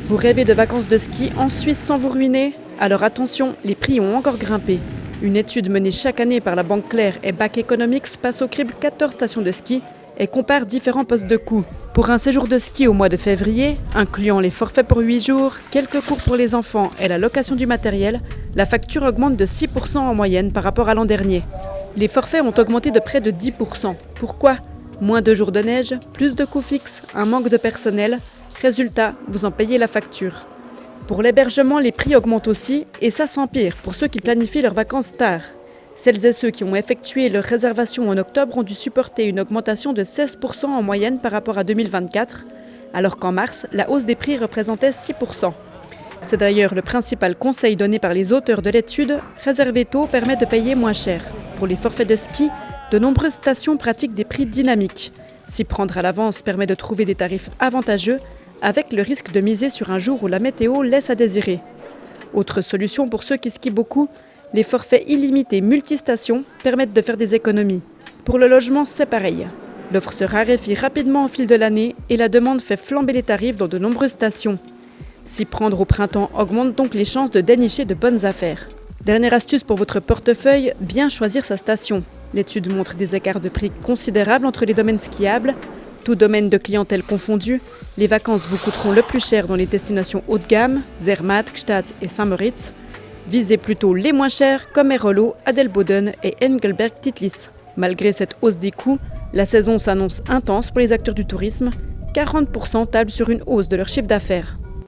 Vous rêvez de vacances de ski en Suisse sans vous ruiner? Alors attention, les prix ont encore grimpé. Une étude menée chaque année par la Banque Claire et Back Economics passe au crible 14 stations de ski et compare différents postes de coûts. Pour un séjour de ski au mois de février, incluant les forfaits pour 8 jours, quelques cours pour les enfants et la location du matériel, la facture augmente de 6% en moyenne par rapport à l'an dernier. Les forfaits ont augmenté de près de 10%. Pourquoi? Moins de jours de neige, plus de coûts fixes, un manque de personnel. Résultat, vous en payez la facture. Pour l'hébergement, les prix augmentent aussi, et ça s'empire pour ceux qui planifient leurs vacances tard. Celles et ceux qui ont effectué leur réservation en octobre ont dû supporter une augmentation de 16% en moyenne par rapport à 2024, alors qu'en mars, la hausse des prix représentait 6%. C'est d'ailleurs le principal conseil donné par les auteurs de l'étude, réserver tôt permet de payer moins cher. Pour les forfaits de ski, de nombreuses stations pratiquent des prix dynamiques. S'y prendre à l'avance permet de trouver des tarifs avantageux, avec le risque de miser sur un jour où la météo laisse à désirer. Autre solution pour ceux qui skient beaucoup, les forfaits illimités multistations permettent de faire des économies. Pour le logement, c'est pareil. L'offre se raréfie rapidement au fil de l'année et la demande fait flamber les tarifs dans de nombreuses stations. S'y prendre au printemps augmente donc les chances de dénicher de bonnes affaires. Dernière astuce pour votre portefeuille, bien choisir sa station. L'étude montre des écarts de prix considérables entre les domaines skiables. Tout domaine de clientèle confondu, les vacances vous coûteront le plus cher dans les destinations haut de gamme, Zermatt, Gstaad et Saint-Moritz. Visez plutôt les moins chers comme Erolo, Adelboden et Engelberg-Titlis. Malgré cette hausse des coûts, la saison s'annonce intense pour les acteurs du tourisme. 40% tablent sur une hausse de leur chiffre d'affaires.